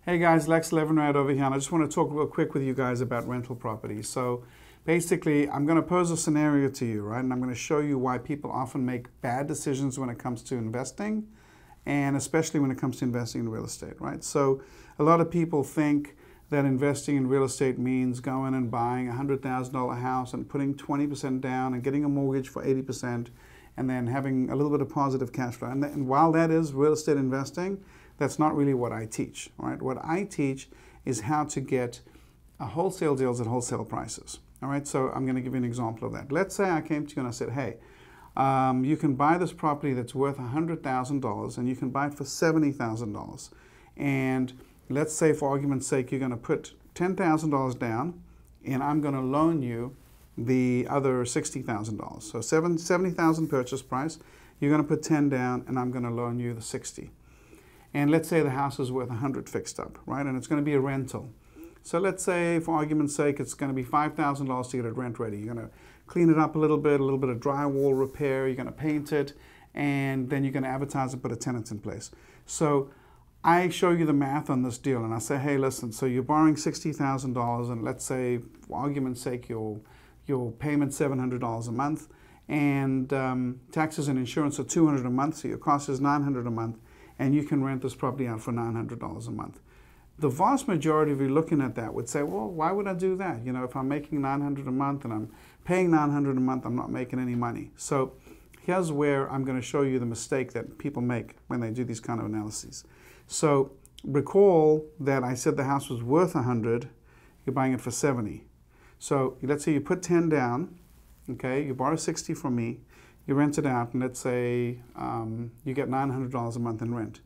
Hey guys, Levinrad over here, and I just want to talk real quick with you guys about rental properties. So basically, I'm going to pose a scenario to you, right? And I'm going to show you why people often make bad decisions when it comes to investing, and especially when it comes to investing in real estate, right? So a lot of people think that investing in real estate means going and buying a $100,000 house and putting 20% down and getting a mortgage for 80% and then having a little bit of positive cash flow. And while that is real estate investing, that's not really what I teach, right? What I teach is how to get wholesale deals at wholesale prices, all right? So I'm going to give you an example of that. Let's say I came to you and I said, hey, you can buy this property that's worth $100,000 and you can buy it for $70,000. And let's say, for argument's sake, you're going to put $10,000 down and I'm going to loan you the other $60,000. So $70,000 purchase price, you're going to put 10 down and I'm going to loan you the 60. And let's say the house is worth 100 fixed up, right? And it's going to be a rental. So let's say, for argument's sake, it's going to be $5,000 to get it rent ready. You're going to clean it up a little bit of drywall repair, you're going to paint it, and then you're going to advertise and put a tenant in place. So I show you the math on this deal, and I say, hey, listen, so you're borrowing $60,000, and let's say, for argument's sake, your payment's $700 a month, and taxes and insurance are $200 a month, so your cost is $900 a month, and you can rent this property out for $900 a month. The vast majority of you looking at that would say, well, why would I do that? You know, if I'm making $900 a month and I'm paying $900 a month, I'm not making any money. So here's where I'm going to show you the mistake that people make when they do these kind of analyses. So recall that I said the house was worth 100, you're buying it for 70. So let's say you put 10 down, okay, you borrow 60 from me, you rent it out, and let's say you get $900 a month in rent.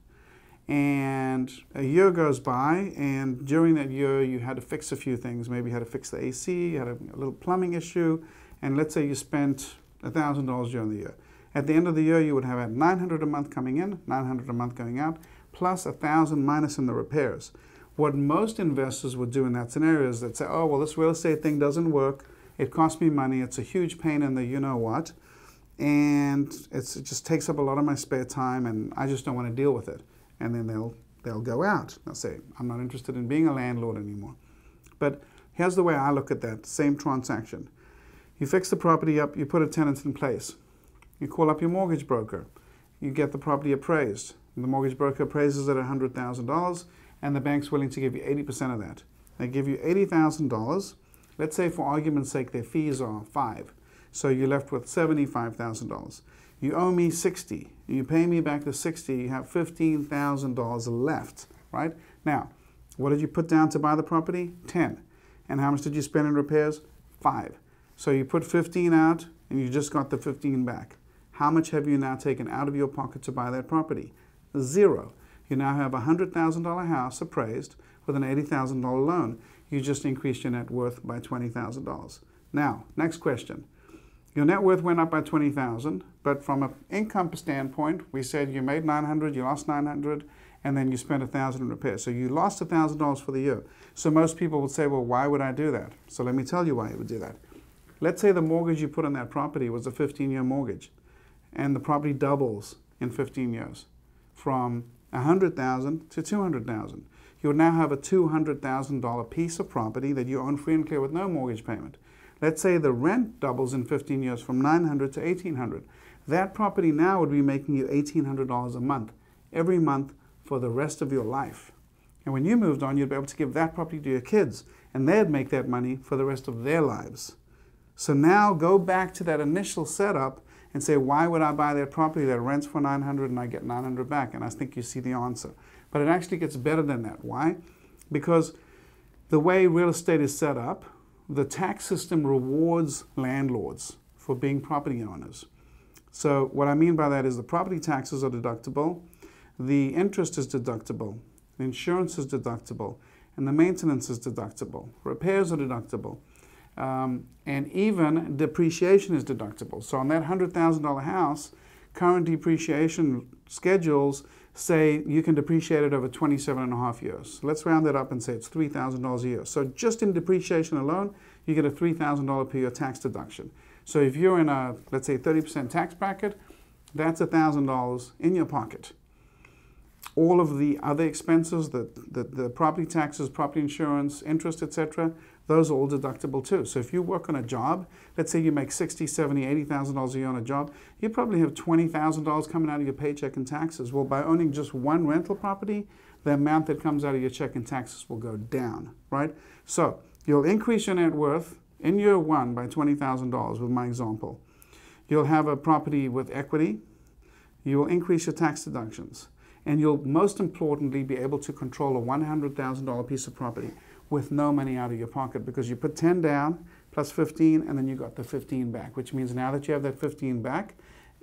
And a year goes by, and during that year you had to fix a few things. Maybe you had to fix the AC, you had a little plumbing issue, and let's say you spent $1,000 during the year. At the end of the year you would have had $900 a month coming in, $900 a month going out, plus $1,000 minus in the repairs. What most investors would do in that scenario is they'd say, oh, well, this real estate thing doesn't work, it costs me money, it's a huge pain in the you-know-what, and it just takes up a lot of my spare time, and I just don't want to deal with it. And then they'll go out. They'll say, I'm not interested in being a landlord anymore. But here's the way I look at that same transaction. You fix the property up, you put a tenant in place. You call up your mortgage broker. You get the property appraised. The mortgage broker appraises it at $100,000, and the bank's willing to give you 80% of that. They give you $80,000. Let's say, for argument's sake, their fees are $5,000. So you're left with $75,000. You owe me $60,000. You pay me back the $60,000. You have $15,000 left, right? Now, what did you put down to buy the property? $10,000. And how much did you spend in repairs? $5,000. So you put $15,000 out, and you just got the $15,000 back. How much have you now taken out of your pocket to buy that property? $0. You now have a $100,000 house appraised with an $80,000 loan. You just increased your net worth by $20,000. Now, next question. Your net worth went up by $20,000, but from an income standpoint, we said you made $900, you lost $900, and then you spent $1,000 in repairs. So you lost $1,000 for the year. So most people would say, well, why would I do that? So let me tell you why you would do that. Let's say the mortgage you put on that property was a 15-year mortgage, and the property doubles in 15 years from $100,000 to $200,000. You would now have a $200,000 piece of property that you own free and clear with no mortgage payment. Let's say the rent doubles in 15 years from $900 to $1,800. That property now would be making you $1,800 a month, every month for the rest of your life. And when you moved on, you'd be able to give that property to your kids, and they'd make that money for the rest of their lives. So now go back to that initial setup and say, why would I buy that property that rents for $900 and I get $900 back? And I think you see the answer. But it actually gets better than that. Why? Because the way real estate is set up, the tax system rewards landlords for being property owners. So what I mean by that is the property taxes are deductible, the interest is deductible, the insurance is deductible, and the maintenance is deductible. Repairs are deductible, and even depreciation is deductible. So on that $100,000 house, current depreciation schedules say you can depreciate it over 27.5 years. Let's round that up and say it's $3,000 a year. So just in depreciation alone, you get a $3,000 per year tax deduction. So if you're in a, let's say, 30% tax bracket, that's $1,000 in your pocket. all of the other expenses, the property taxes, property insurance, interest, etc., those are all deductible too. So if you work on a job, let's say you make $60,000, $70,000, $80,000 a year on a job, you probably have $20,000 coming out of your paycheck in taxes. Well, by owning just one rental property, the amount that comes out of your check in taxes will go down, right? So you'll increase your net worth in year one by $20,000 with my example. You'll have a property with equity. You will increase your tax deductions. And you'll most importantly be able to control a $100,000 piece of property with no money out of your pocket, because you put 10 down plus 15 and then you got the 15 back, which means now that you have that 15 back,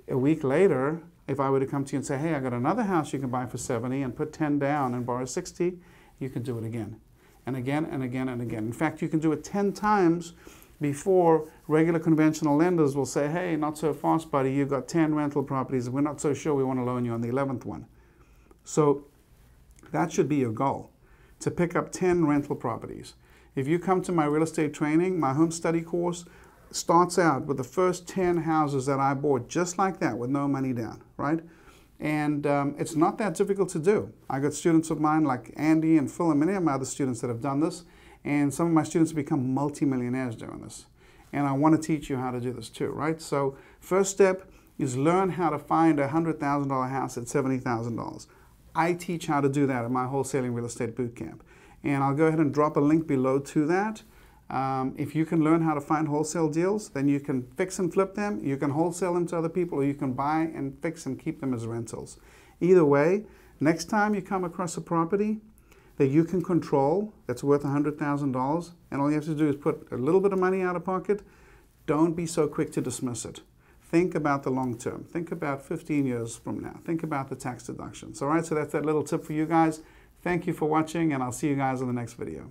a week later, if I were to come to you and say, hey, I got another house you can buy for 70 and put 10 down and borrow 60, you can do it again and again and again and again. In fact, you can do it 10 times before regular conventional lenders will say, hey, not so fast, buddy, you've got 10 rental properties and we're not so sure we want to loan you on the 11th one. So that should be your goal, to pick up 10 rental properties. If you come to my real estate training, my home study course starts out with the first 10 houses that I bought just like that with no money down, right? And it's not that difficult to do. I got students of mine like Andy and Phil and many of my other students that have done this, and some of my students have become multimillionaires doing this. And I want to teach you how to do this too, right? So first step is learn how to find a $100,000 house at $70,000. I teach how to do that at my wholesaling real estate bootcamp. And I'll go ahead and drop a link below to that. If you can learn how to find wholesale deals, then you can fix and flip them, you can wholesale them to other people, or you can buy and fix and keep them as rentals. Either way, next time you come across a property that you can control that's worth $100,000, and all you have to do is put a little bit of money out of pocket, don't be so quick to dismiss it. Think about the long term. Think about 15 years from now. Think about the tax deductions. All right, so that's that little tip for you guys. Thank you for watching, and I'll see you guys in the next video.